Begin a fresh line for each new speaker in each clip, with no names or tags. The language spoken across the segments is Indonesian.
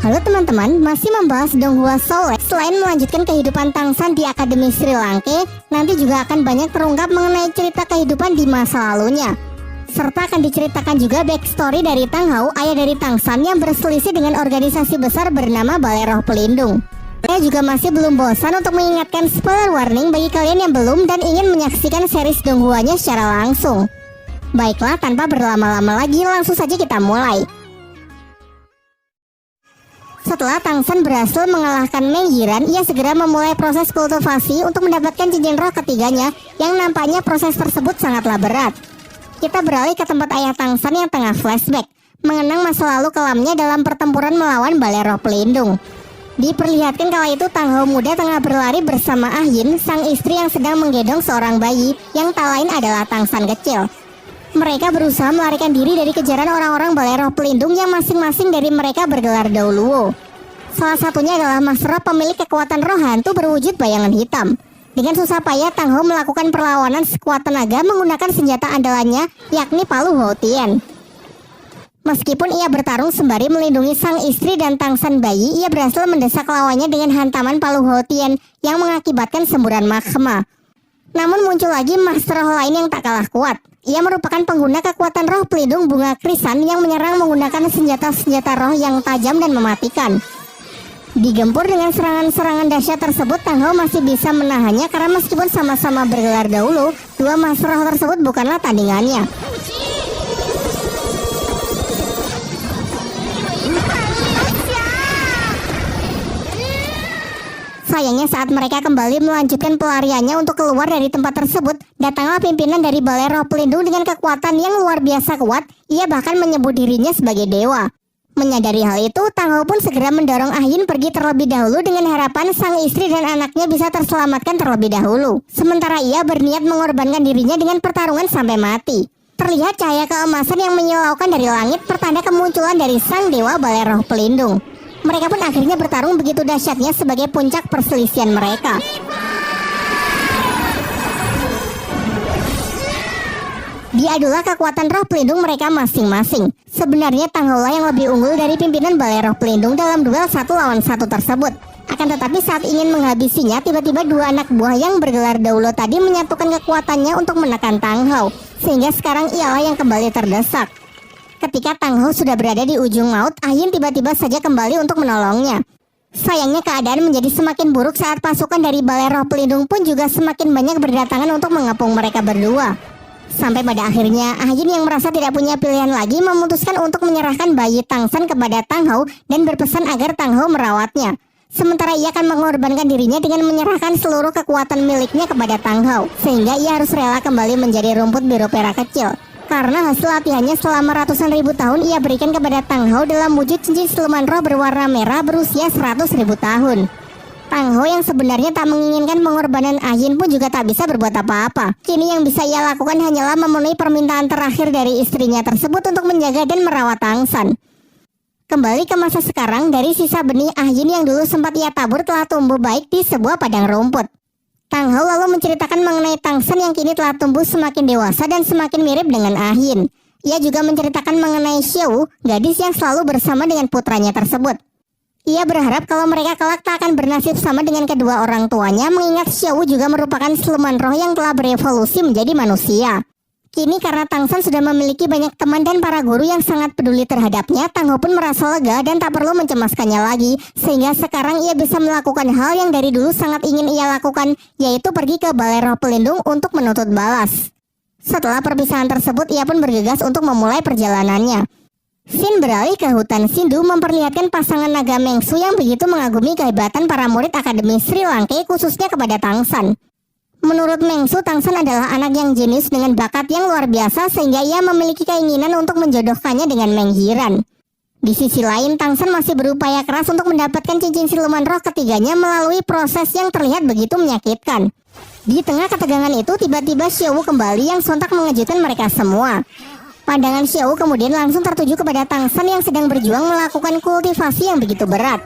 Halo teman-teman, masih membahas Donghua Soul. Selain melanjutkan kehidupan Tangsan di Akademi Sri Lanka, nanti juga akan banyak terungkap mengenai cerita kehidupan di masa lalunya. Serta akan diceritakan juga backstory dari Tang Hao, ayah dari Tangsan yang berselisih dengan organisasi besar bernama Balai Roh Pelindung. Saya juga masih belum bosan untuk mengingatkan spoiler warning bagi kalian yang belum dan ingin menyaksikan series Donghuanya secara langsung. Baiklah, tanpa berlama-lama lagi, langsung saja kita mulai. Setelah Tangsan berhasil mengalahkan Meng Yiran, ia segera memulai proses kultivasi untuk mendapatkan cincin roh ketiganya, yang nampaknya proses tersebut sangatlah berat. Kita beralih ke tempat ayah Tangsan yang tengah flashback, mengenang masa lalu kelamnya dalam pertempuran melawan Balai Roh Pelindung. Diperlihatkan kala itu Tang Hao muda tengah berlari bersama Ah Yin, sang istri yang sedang menggendong seorang bayi, yang tak lain adalah Tangsan kecil. Mereka berusaha melarikan diri dari kejaran orang-orang Balai Roh Pelindung yang masing-masing dari mereka bergelar Dao Luo. Salah satunya adalah Mas Roh, pemilik kekuatan roh hantu berwujud bayangan hitam. Dengan susah payah Tang Hao melakukan perlawanan sekuat tenaga menggunakan senjata andalannya, yakni palu Hou-Tien. Meskipun ia bertarung sembari melindungi sang istri dan Tangsan bayi, ia berhasil mendesak lawannya dengan hantaman palu Hou-Tien yang mengakibatkan semburan magma. Namun muncul lagi master roh lain yang tak kalah kuat. Ia merupakan pengguna kekuatan roh pelindung bunga krisan yang menyerang menggunakan senjata-senjata roh yang tajam dan mematikan. Digempur dengan serangan-serangan dahsyat tersebut, Tang Hao masih bisa menahannya karena meskipun sama-sama bergelar Dao Luo, dua master roh tersebut bukanlah tandingannya. Sayangnya saat mereka kembali melanjutkan pelariannya untuk keluar dari tempat tersebut, datanglah pimpinan dari Balai Roh Pelindung dengan kekuatan yang luar biasa kuat. Ia bahkan menyebut dirinya sebagai dewa. Menyadari hal itu, Tang Hao pun segera mendorong Ah Yin pergi terlebih dahulu dengan harapan sang istri dan anaknya bisa terselamatkan terlebih dahulu. Sementara ia berniat mengorbankan dirinya dengan pertarungan sampai mati. Terlihat cahaya keemasan yang menyilaukan dari langit, pertanda kemunculan dari sang dewa Balai Roh Pelindung. Mereka pun akhirnya bertarung begitu dahsyatnya sebagai puncak perselisihan mereka. Diadulah kekuatan roh pelindung mereka masing-masing. Sebenarnya Tang Hao yang lebih unggul dari pimpinan Balai Roh Pelindung dalam duel 1 lawan 1 tersebut. Akan tetapi saat ingin menghabisinya, tiba-tiba dua anak buah yang bergelar Dao Luo tadi menyatukan kekuatannya untuk menekan Tang Hao, sehingga sekarang ialah yang kembali terdesak. Ketika Tang Hao sudah berada di ujung maut, Ah Yin tiba-tiba saja kembali untuk menolongnya. Sayangnya keadaan menjadi semakin buruk saat pasukan dari Balai Roh Pelindung pun juga semakin banyak berdatangan untuk mengepung mereka berdua. Sampai pada akhirnya Ah Yin yang merasa tidak punya pilihan lagi memutuskan untuk menyerahkan bayi Tangsan kepada Tang Hao dan berpesan agar Tang Hao merawatnya. Sementara ia akan mengorbankan dirinya dengan menyerahkan seluruh kekuatan miliknya kepada Tang Hao, sehingga ia harus rela kembali menjadi rumput biru perak kecil. Karena hasil latihannya selama ratusan ribu tahun ia berikan kepada Tang Hao dalam wujud cincin siluman roh berwarna merah berusia 100.000 tahun. Tang Hao yang sebenarnya tak menginginkan pengorbanan Ah Yin pun juga tak bisa berbuat apa-apa. Kini yang bisa ia lakukan hanyalah memenuhi permintaan terakhir dari istrinya tersebut untuk menjaga dan merawat Tangsan. Kembali ke masa sekarang, dari sisa benih Ah Yin yang dulu sempat ia tabur telah tumbuh baik di sebuah padang rumput. Tang Hao lalu menceritakan mengenai Tangsan yang kini telah tumbuh semakin dewasa dan semakin mirip dengan Ah Yin. Ia juga menceritakan mengenai Xiao, gadis yang selalu bersama dengan putranya tersebut. Ia berharap kalau mereka kelak tak akan bernasib sama dengan kedua orang tuanya, mengingat Xiao juga merupakan siluman roh yang telah berevolusi menjadi manusia. Kini karena Tangsan sudah memiliki banyak teman dan para guru yang sangat peduli terhadapnya, Tang Hao pun merasa lega dan tak perlu mencemaskannya lagi, sehingga sekarang ia bisa melakukan hal yang dari dulu sangat ingin ia lakukan, yaitu pergi ke Balai Roh Pelindung untuk menuntut balas. Setelah perpisahan tersebut, ia pun bergegas untuk memulai perjalanannya. Scene beralih ke hutan Sindu memperlihatkan pasangan naga Mengsu yang begitu mengagumi kehebatan para murid Akademi Sri Lanka, khususnya kepada Tangsan. Menurut Mengsu, Tangsan adalah anak yang jenius dengan bakat yang luar biasa sehingga ia memiliki keinginan untuk menjodohkannya dengan Meng Yiran. Di sisi lain, Tangsan masih berupaya keras untuk mendapatkan cincin siluman roh ketiganya melalui proses yang terlihat begitu menyakitkan. Di tengah ketegangan itu, tiba-tiba Xiao kembali yang sontak mengejutkan mereka semua. Pandangan Xiao kemudian langsung tertuju kepada Tangsan yang sedang berjuang melakukan kultivasi yang begitu berat.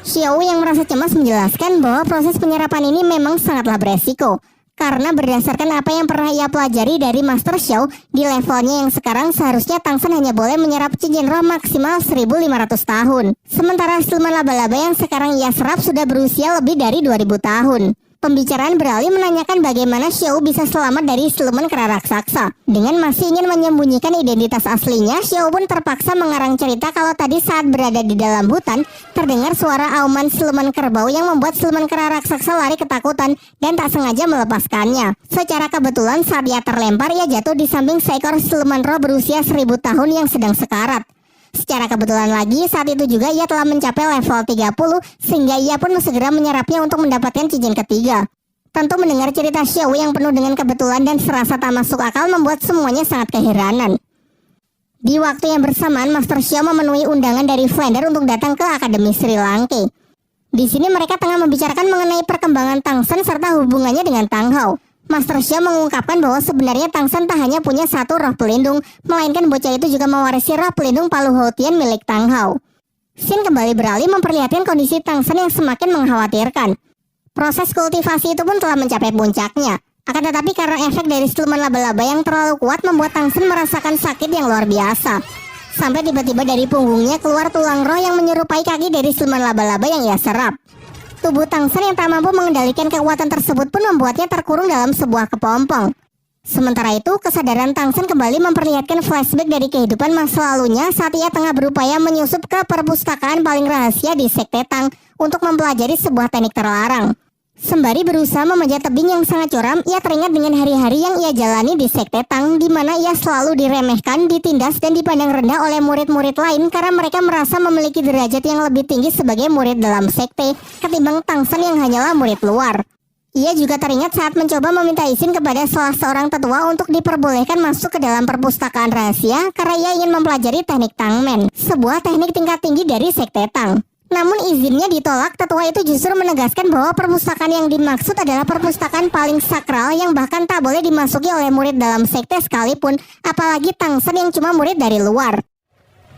Xiao yang merasa cemas menjelaskan bahwa proses penyerapan ini memang sangatlah beresiko. Karena berdasarkan apa yang pernah ia pelajari dari Master Xiao, di levelnya yang sekarang seharusnya Tang Shen hanya boleh menyerap cincin roh maksimal 1500 tahun. Sementara siluman laba-laba yang sekarang ia serap sudah berusia lebih dari 2000 tahun. Pembicaraan beralih menanyakan bagaimana Xiao bisa selamat dari siluman kera raksasa. Dengan masih ingin menyembunyikan identitas aslinya, Xiao pun terpaksa mengarang cerita kalau tadi saat berada di dalam hutan, terdengar suara auman siluman kerbau yang membuat siluman kera raksasa lari ketakutan dan tak sengaja melepaskannya. Secara kebetulan saat ia terlempar, ia jatuh di samping seekor siluman roh berusia 1000 tahun yang sedang sekarat. Secara kebetulan lagi, saat itu juga ia telah mencapai level 30, sehingga ia pun segera menyerapnya untuk mendapatkan cincin ketiga. Tentu mendengar cerita Xiao yang penuh dengan kebetulan dan serasa tak masuk akal membuat semuanya sangat keheranan. Di waktu yang bersamaan, Master Xiao memenuhi undangan dari Flander untuk datang ke Akademi Sri Lanka. Di sini mereka tengah membicarakan mengenai perkembangan Tang Shen serta hubungannya dengan Tang Hao. Master Xiao mengungkapkan bahwa sebenarnya Tang Shen tak hanya punya satu roh pelindung, melainkan bocah itu juga mewarisi roh pelindung Palu Houtian milik Tang Hao. Scene kembali beralih memperlihatkan kondisi Tang Shen yang semakin mengkhawatirkan. Proses kultivasi itu pun telah mencapai puncaknya. Akan tetapi karena efek dari siluman laba-laba yang terlalu kuat membuat Tang Shen merasakan sakit yang luar biasa. Sampai tiba-tiba dari punggungnya keluar tulang roh yang menyerupai kaki dari siluman laba-laba yang ia serap. Tubuh Tang Shen yang tak mampu mengendalikan kekuatan tersebut pun membuatnya terkurung dalam sebuah kepompong. Sementara itu, kesadaran Tang Shen kembali memperlihatkan flashback dari kehidupan masa lalunya saat ia tengah berupaya menyusup ke perpustakaan paling rahasia di Sekte Tang untuk mempelajari sebuah teknik terlarang. Sembari berusaha memanjat tebing yang sangat curam, ia teringat dengan hari-hari yang ia jalani di Sekte Tang, di mana ia selalu diremehkan, ditindas, dan dipandang rendah oleh murid-murid lain karena mereka merasa memiliki derajat yang lebih tinggi sebagai murid dalam sekte ketimbang Tang Shen yang hanyalah murid luar. Ia juga teringat saat mencoba meminta izin kepada salah seorang tetua untuk diperbolehkan masuk ke dalam perpustakaan rahasia karena ia ingin mempelajari teknik Tangmen, sebuah teknik tingkat tinggi dari Sekte Tang. Namun izinnya ditolak. Tetua itu justru menegaskan bahwa perpustakaan yang dimaksud adalah perpustakaan paling sakral yang bahkan tak boleh dimasuki oleh murid dalam sekte sekalipun, apalagi Tang Shen yang cuma murid dari luar.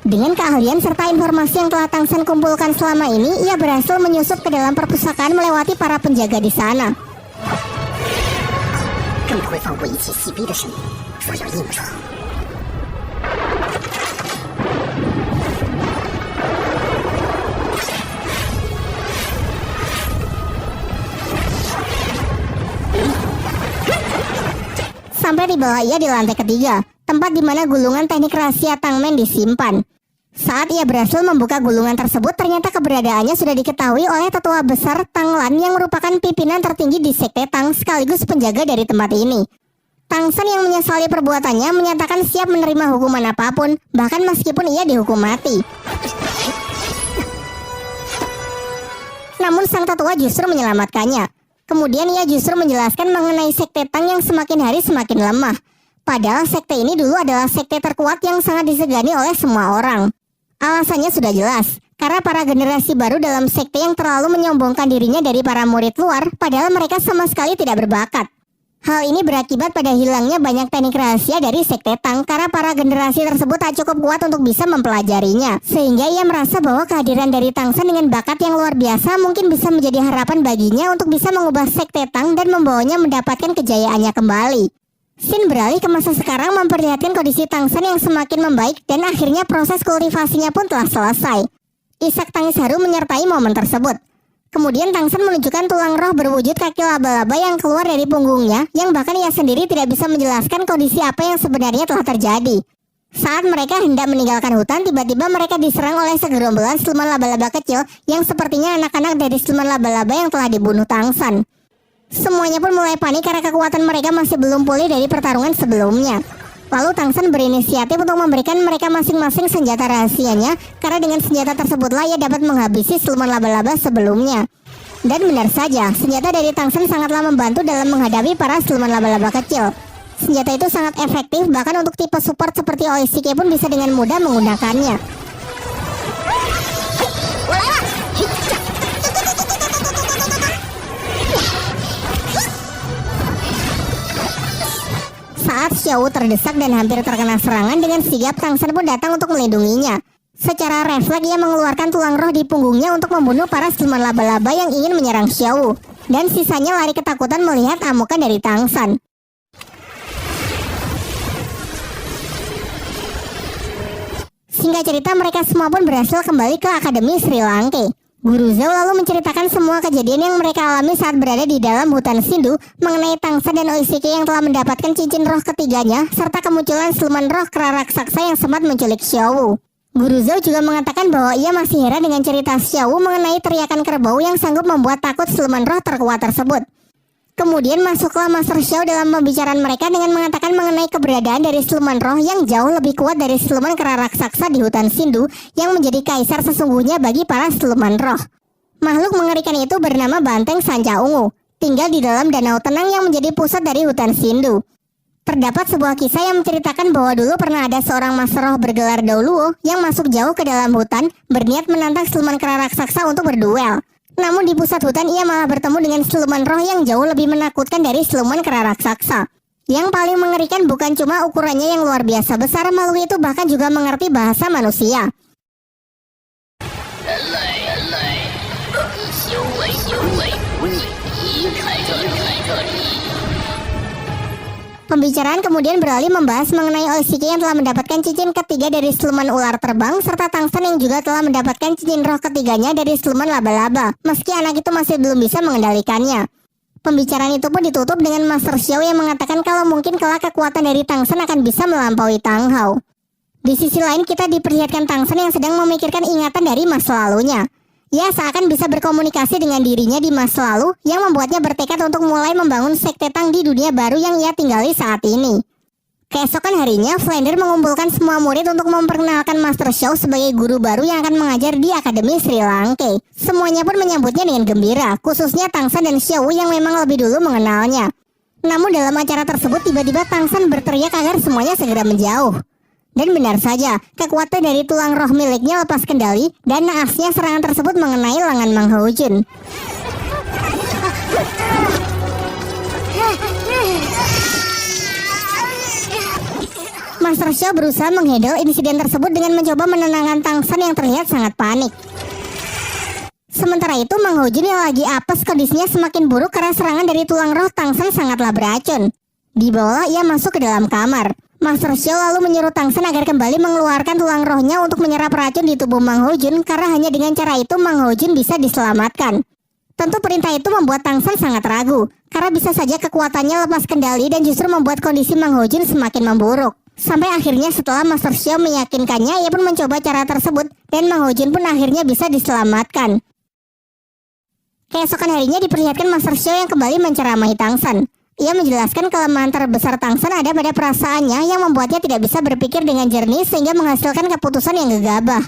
Dengan keahlian serta informasi yang telah Tang Shen kumpulkan selama ini, ia berhasil menyusup ke dalam perpustakaan melewati para penjaga di sana. Sampai tibalah ia di lantai ketiga, tempat di mana gulungan teknik rahasia Tangmen disimpan. Saat ia berhasil membuka gulungan tersebut, ternyata keberadaannya sudah diketahui oleh tetua besar Tang Lan yang merupakan pimpinan tertinggi di Sekte Tang sekaligus penjaga dari tempat ini. Tang Shen yang menyesali perbuatannya menyatakan siap menerima hukuman apapun, bahkan meskipun ia dihukum mati. Namun sang tetua justru menyelamatkannya. Kemudian ia justru menjelaskan mengenai Sekte Tang yang semakin hari semakin lemah. Padahal sekte ini dulu adalah sekte terkuat yang sangat disegani oleh semua orang. Alasannya sudah jelas, karena para generasi baru dalam sekte yang terlalu menyombongkan dirinya dari para murid luar, padahal mereka sama sekali tidak berbakat. Hal ini berakibat pada hilangnya banyak teknik rahasia dari Sekte Tang karena para generasi tersebut tak cukup kuat untuk bisa mempelajarinya. Sehingga ia merasa bahwa kehadiran dari Tang Shen dengan bakat yang luar biasa mungkin bisa menjadi harapan baginya untuk bisa mengubah Sekte Tang dan membawanya mendapatkan kejayaannya kembali. Scene beralih ke masa sekarang memperlihatkan kondisi Tang Shen yang semakin membaik dan akhirnya proses kultivasinya pun telah selesai. Isak tangis haru menyertai momen tersebut. Kemudian Tang Shen menunjukkan tulang roh berwujud kaki laba-laba yang keluar dari punggungnya, yang bahkan ia sendiri tidak bisa menjelaskan kondisi apa yang sebenarnya telah terjadi. Saat mereka hendak meninggalkan hutan, tiba-tiba mereka diserang oleh segerombolan siluman laba-laba kecil yang sepertinya anak-anak dari siluman laba-laba yang telah dibunuh Tang Shen. Semuanya pun mulai panik karena kekuatan mereka masih belum pulih dari pertarungan sebelumnya. Lalu Tang Shen berinisiatif untuk memberikan mereka masing-masing senjata rahasianya, karena dengan senjata tersebutlah ia dapat menghabisi siluman laba-laba sebelumnya. Dan benar saja, senjata dari Tang Shen sangatlah membantu dalam menghadapi para siluman laba-laba kecil. Senjata itu sangat efektif, bahkan untuk tipe support seperti Oishike pun bisa dengan mudah menggunakannya. Saat Xiao terdesak dan hampir terkena serangan, dengan sigap Tang Shen pun datang untuk melindunginya. Secara refleks ia mengeluarkan tulang roh di punggungnya untuk membunuh para siluman laba-laba yang ingin menyerang Xiao. dan sisanya lari ketakutan melihat amukan dari Tang San. Singkat cerita, mereka semua pun berhasil kembali ke Akademi Sri Lanka. Guru Zhao lalu menceritakan semua kejadian yang mereka alami saat berada di dalam hutan Sindhu mengenai Tang San dan Oishike yang telah mendapatkan cincin roh ketiganya, serta kemunculan siluman roh kera raksasa yang sempat menculik Xiaowu. Guru Zhao juga mengatakan bahwa ia masih heran dengan cerita Xiaowu mengenai teriakan kerbau yang sanggup membuat takut siluman roh terkuat tersebut. Kemudian masuklah Master Xiao dalam pembicaraan mereka dengan mengatakan mengenai keberadaan dari siluman roh yang jauh lebih kuat dari siluman kera raksasa di hutan Sindhu yang menjadi kaisar sesungguhnya bagi para siluman roh. Makhluk mengerikan itu bernama Banteng Sanca Ungu, tinggal di dalam danau tenang yang menjadi pusat dari hutan Sindhu. Terdapat sebuah kisah yang menceritakan bahwa dulu pernah ada seorang Master Roh bergelar Dauluo yang masuk jauh ke dalam hutan berniat menantang siluman kera raksasa untuk berduel. Namun di pusat hutan ia malah bertemu dengan siluman roh yang jauh lebih menakutkan dari siluman kera raksasa. Yang paling mengerikan bukan cuma ukurannya yang luar biasa besar, makhluk itu bahkan juga mengerti bahasa manusia. Pembicaraan kemudian beralih membahas mengenai Oishike yang telah mendapatkan cincin ketiga dari siluman ular terbang, serta Tang San yang juga telah mendapatkan cincin roh ketiganya dari siluman laba-laba, meski anak itu masih belum bisa mengendalikannya. Pembicaraan itu pun ditutup dengan Master Xiao yang mengatakan kalau mungkin kelak kekuatan dari Tang San akan bisa melampaui Tang Hao. Di sisi lain kita diperlihatkan Tang San yang sedang memikirkan ingatan dari masa lalunya. Ia seakan bisa berkomunikasi dengan dirinya di masa lalu yang membuatnya bertekad untuk mulai membangun sekte Tang di dunia baru yang ia tinggali saat ini. Keesokan harinya, Flander mengumpulkan semua murid untuk memperkenalkan Master Xiao sebagai guru baru yang akan mengajar di Akademi Sri Lanka. Semuanya pun menyambutnya dengan gembira, khususnya Tang San dan Xiaowu yang memang lebih dulu mengenalnya. Namun dalam acara tersebut tiba-tiba Tang San berteriak agar semuanya segera menjauh. Dan benar saja, kekuatan dari tulang roh miliknya lepas kendali dan naasnya serangan tersebut mengenai lengan Mang Houjun. Master Xiao berusaha menghandle insiden tersebut dengan mencoba menenangkan Tang San yang terlihat sangat panik. Sementara itu Mang Houjun yang lagi apes kondisinya semakin buruk karena serangan dari tulang roh Tang San sangatlah beracun. Di bawah ia masuk ke dalam kamar. Master Xiao lalu menyuruh Tang San agar kembali mengeluarkan tulang rohnya untuk menyerap racun di tubuh Mang Houjun karena hanya dengan cara itu Mang Houjun bisa diselamatkan. Tentu perintah itu membuat Tang San sangat ragu karena bisa saja kekuatannya lepas kendali dan justru membuat kondisi Mang Houjun semakin memburuk. Sampai akhirnya setelah Master Xiao meyakinkannya, ia pun mencoba cara tersebut dan Mang Houjun pun akhirnya bisa diselamatkan. Keesokan harinya diperlihatkan Master Xiao yang kembali menceramahi Tang San. Ia menjelaskan kelemahan terbesar Tang San ada pada perasaannya yang membuatnya tidak bisa berpikir dengan jernih sehingga menghasilkan keputusan yang gegabah.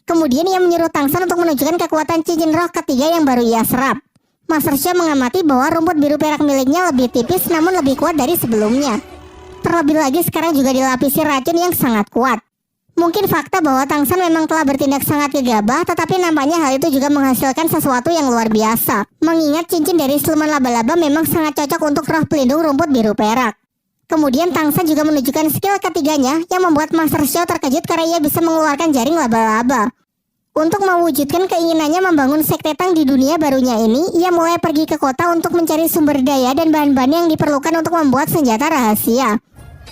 Kemudian ia menyuruh Tang San untuk menunjukkan kekuatan cincin roh ketiga yang baru ia serap. Master Xiao mengamati bahwa rumput biru perak miliknya lebih tipis namun lebih kuat dari sebelumnya. Terlebih lagi sekarang juga dilapisi racun yang sangat kuat. Mungkin fakta bahwa Tang San memang telah bertindak sangat gegabah, tetapi nampaknya hal itu juga menghasilkan sesuatu yang luar biasa. Mengingat cincin dari siluman laba-laba memang sangat cocok untuk roh pelindung rumput biru perak. Kemudian Tang San juga menunjukkan skill ketiganya yang membuat Master Xiao terkejut karena ia bisa mengeluarkan jaring laba-laba. Untuk mewujudkan keinginannya membangun sekte Tang di dunia barunya ini, ia mulai pergi ke kota untuk mencari sumber daya dan bahan-bahan yang diperlukan untuk membuat senjata rahasia.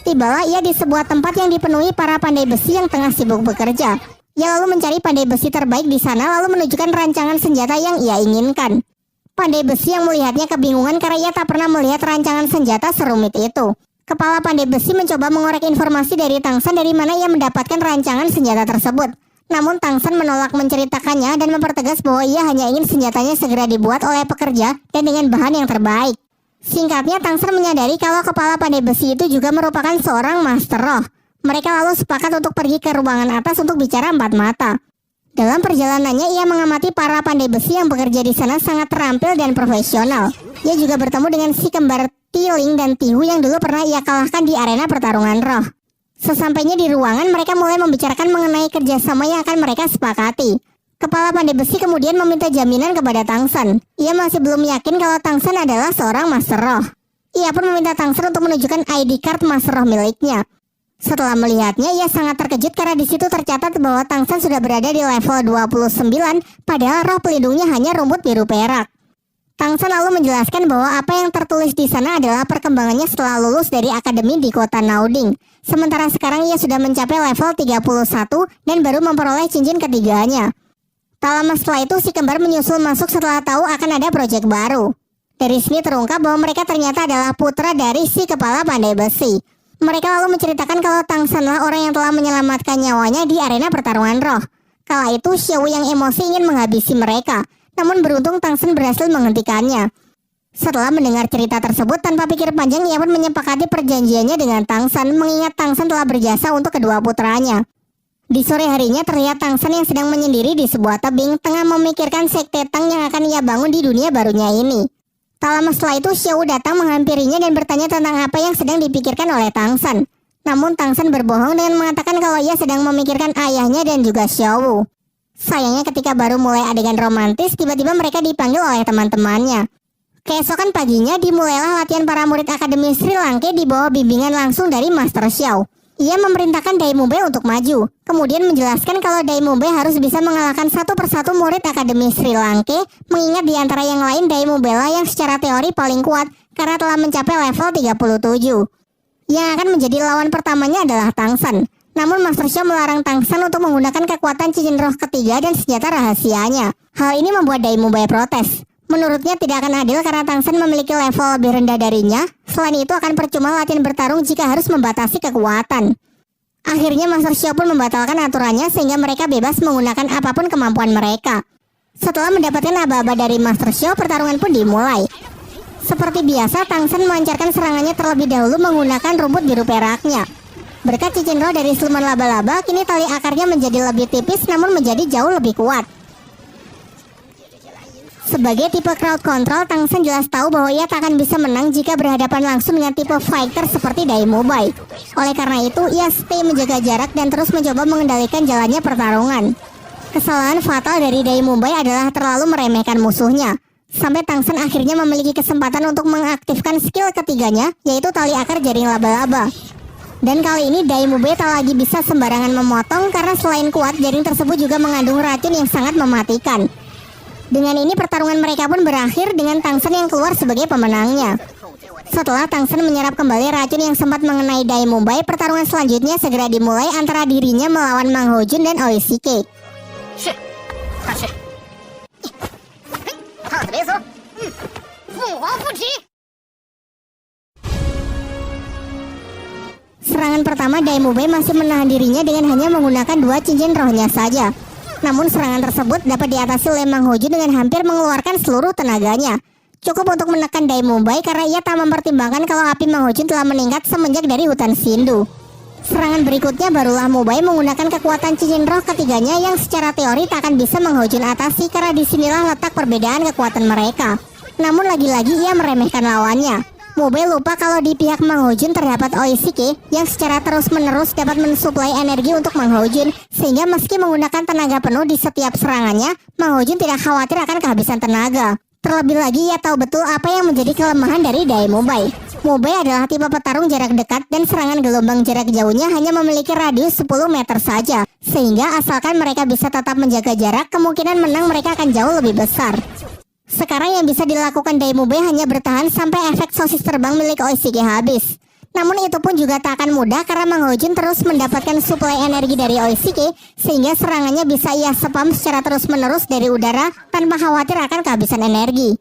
Tibalah ia di sebuah tempat yang dipenuhi para pandai besi yang tengah sibuk bekerja. Ia lalu mencari pandai besi terbaik di sana lalu menunjukkan rancangan senjata yang ia inginkan. Pandai besi yang melihatnya kebingungan karena ia tak pernah melihat rancangan senjata serumit itu. Kepala pandai besi mencoba mengorek informasi dari Tang San dari mana ia mendapatkan rancangan senjata tersebut. Namun Tang San menolak menceritakannya dan mempertegas bahwa ia hanya ingin senjatanya segera dibuat oleh pekerja dan dengan bahan yang terbaik. Singkatnya, Tang San menyadari kalau kepala pandai besi itu juga merupakan seorang master roh. Mereka lalu sepakat untuk pergi ke ruangan atas untuk bicara empat mata. Dalam perjalanannya, ia mengamati para pandai besi yang bekerja di sana sangat terampil dan profesional. Ia juga bertemu dengan si kembar Tiling dan Tihu yang dulu pernah ia kalahkan di arena pertarungan roh. Sesampainya di ruangan, mereka mulai membicarakan mengenai kerjasama yang akan mereka sepakati. Kepala pandai besi kemudian meminta jaminan kepada Tang San. Ia masih belum yakin kalau Tang San adalah seorang master roh. Ia pun meminta Tang San untuk menunjukkan ID card master roh miliknya. Setelah melihatnya, ia sangat terkejut karena di situ tercatat bahwa Tang San sudah berada di level 29, padahal roh pelindungnya hanya rumput biru perak. Tang San lalu menjelaskan bahwa apa yang tertulis di sana adalah perkembangannya setelah lulus dari akademi di kota Naoding. Sementara sekarang ia sudah mencapai level 31 dan baru memperoleh cincin ketiganya. Tak lama setelah itu si kembar menyusul masuk setelah tahu akan ada proyek baru. Dari sini terungkap bahwa mereka ternyata adalah putra dari si kepala pandai besi. Mereka lalu menceritakan kalau Tang San lah orang yang telah menyelamatkan nyawanya di arena pertarungan roh. Kala itu Xiao yang emosi ingin menghabisi mereka. Namun beruntung Tang San berhasil menghentikannya. Setelah mendengar cerita tersebut tanpa pikir panjang, ia pun menyepakati perjanjiannya dengan Tang San, mengingat Tang San telah berjasa untuk kedua putranya. Di sore harinya terlihat Tang San yang sedang menyendiri di sebuah tebing, tengah memikirkan sekte Tang yang akan ia bangun di dunia barunya ini. Tak lama setelah itu Xiao datang menghampirinya dan bertanya tentang apa yang sedang dipikirkan oleh Tang San. Namun Tang San berbohong dengan mengatakan kalau ia sedang memikirkan ayahnya dan juga Xiao. Sayangnya ketika baru mulai adegan romantis, tiba-tiba mereka dipanggil oleh teman-temannya. Keesokan paginya dimulailah latihan para murid Akademi Sri Lanka di bawah bimbingan langsung dari Master Xiao. Ia memerintahkan Dai Mube untuk maju, kemudian menjelaskan kalau Dai Mube harus bisa mengalahkan satu persatu murid Akademi Sri Lanka, mengingat di antara yang lain Dai Mube lah yang secara teori paling kuat karena telah mencapai level 37. Yang akan menjadi lawan pertamanya adalah Tang San. Namun Master Xiao melarang Tang San untuk menggunakan kekuatan cincin roh ketiga dan senjata rahasianya. Hal ini membuat Dai Mube protes. Menurutnya tidak akan adil karena Tang San memiliki level lebih rendah darinya. Selain itu akan percuma latihan bertarung jika harus membatasi kekuatan. Akhirnya Master Xiao pun membatalkan aturannya sehingga mereka bebas menggunakan apapun kemampuan mereka. Setelah mendapatkan aba-aba dari Master Xiao, pertarungan pun dimulai. Seperti biasa, Tang San melancarkan serangannya terlebih dahulu menggunakan rumput biru peraknya. Berkat cincin roh dari siluman laba-laba, kini tali akarnya menjadi lebih tipis namun menjadi jauh lebih kuat. Sebagai tipe crowd control, Tang San jelas tahu bahwa ia tak akan bisa menang jika berhadapan langsung dengan tipe fighter seperti Dai Mube. Oleh karena itu, ia stay menjaga jarak dan terus mencoba mengendalikan jalannya pertarungan. Kesalahan fatal dari Dai Mube adalah terlalu meremehkan musuhnya. Sampai Tang San akhirnya memiliki kesempatan untuk mengaktifkan skill ketiganya, yaitu tali akar jaring laba-laba. Dan kali ini Dai Mube tak lagi bisa sembarangan memotong karena selain kuat, jaring tersebut juga mengandung racun yang sangat mematikan. Dengan ini pertarungan mereka pun berakhir dengan Tang San yang keluar sebagai pemenangnya. Setelah Tang San menyerap kembali racun yang sempat mengenai Dai Mube, pertarungan selanjutnya segera dimulai antara dirinya melawan Mang Hojun dan Oishike. Serangan pertama Dai Mube masih menahan dirinya dengan hanya menggunakan 2 cincin rohnya saja. Namun serangan tersebut dapat diatasi oleh Mang Hojun dengan hampir mengeluarkan seluruh tenaganya. Cukup untuk menekan Dai Mube karena ia tak mempertimbangkan kalau api Mang Hojun telah meningkat semenjak dari hutan Sindu. Serangan berikutnya barulah Mube menggunakan kekuatan cincin roh ketiganya yang secara teori tak akan bisa Mang Hojun atasi karena disinilah letak perbedaan kekuatan mereka. Namun lagi-lagi ia meremehkan lawannya. Mube lupa kalau di pihak Mang Hojun terdapat Oishike yang secara terus-menerus dapat mensuplai energi untuk Mang Hojun, sehingga meski menggunakan tenaga penuh di setiap serangannya, Mang Hojun tidak khawatir akan kehabisan tenaga. Terlebih lagi ia tahu betul apa yang menjadi kelemahan dari Dai Mube. Mube adalah tipe petarung jarak dekat dan serangan gelombang jarak jauhnya hanya memiliki radius 10 meter saja, sehingga asalkan mereka bisa tetap menjaga jarak, kemungkinan menang mereka akan jauh lebih besar. Sekarang yang bisa dilakukan Dai Mube hanya bertahan sampai efek sosis terbang milik Oishike habis. Namun itu pun juga tak akan mudah karena Mang Hojun terus mendapatkan suplai energi dari Oishike, sehingga serangannya bisa ia spam secara terus-menerus dari udara tanpa khawatir akan kehabisan energi.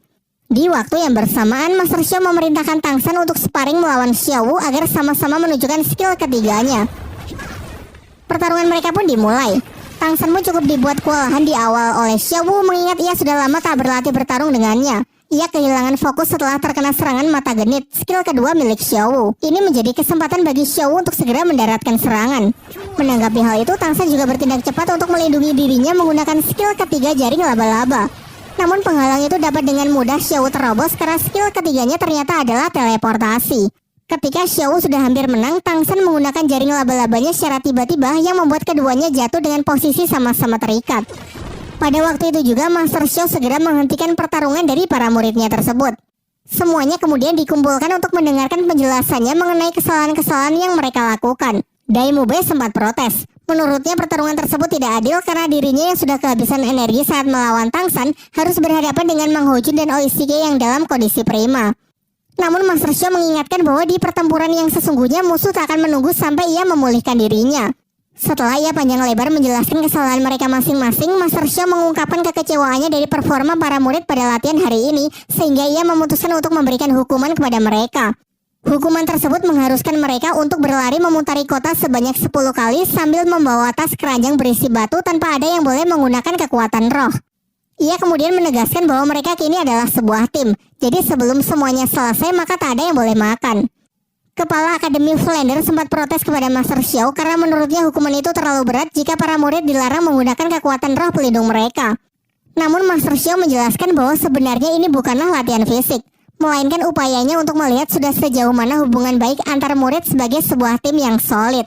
Di waktu yang bersamaan, Master Xiao memerintahkan Tang San untuk sparring melawan Xiao Wu agar sama-sama menunjukkan skill ketiganya. Pertarungan mereka pun dimulai. Tang San pun cukup dibuat kewalahan di awal oleh Xiao Wu mengingat ia sudah lama tak berlatih bertarung dengannya. Ia kehilangan fokus setelah terkena serangan mata genit, skill kedua milik Xiao Wu. Ini menjadi kesempatan bagi Xiao Wu untuk segera mendaratkan serangan. Menanggapi hal itu, Tang San juga bertindak cepat untuk melindungi dirinya menggunakan skill ketiga jaring laba-laba. Namun penghalang itu dapat dengan mudah Xiao Wu terobos karena skill ketiganya ternyata adalah teleportasi. Ketika Xiao Wu sudah hampir menang, Tang San menggunakan jaring laba-labanya secara tiba-tiba yang membuat keduanya jatuh dengan posisi sama-sama terikat. Pada waktu itu juga Master Xiao segera menghentikan pertarungan dari para muridnya tersebut. Semuanya kemudian dikumpulkan untuk mendengarkan penjelasannya mengenai kesalahan-kesalahan yang mereka lakukan. Dai Mube sempat protes. Menurutnya pertarungan tersebut tidak adil karena dirinya yang sudah kehabisan energi saat melawan Tang San harus berhadapan dengan Mang Hojun dan Oishige yang dalam kondisi prima. Namun Master Xiao mengingatkan bahwa di pertempuran yang sesungguhnya musuh tak akan menunggu sampai ia memulihkan dirinya. Setelah ia panjang lebar menjelaskan kesalahan mereka masing-masing, Master Xiao mengungkapkan kekecewaannya dari performa para murid pada latihan hari ini, sehingga ia memutuskan untuk memberikan hukuman kepada mereka. Hukuman tersebut mengharuskan mereka untuk berlari memutari kota sebanyak 10 kali sambil membawa tas keranjang berisi batu tanpa ada yang boleh menggunakan kekuatan roh. Ia kemudian menegaskan bahwa mereka kini adalah sebuah tim, jadi sebelum semuanya selesai maka tak ada yang boleh makan. Kepala Akademi Flander sempat protes kepada Master Xiao karena menurutnya hukuman itu terlalu berat jika para murid dilarang menggunakan kekuatan roh pelindung mereka. Namun Master Xiao menjelaskan bahwa sebenarnya ini bukanlah latihan fisik, melainkan upayanya untuk melihat sudah sejauh mana hubungan baik antar murid sebagai sebuah tim yang solid.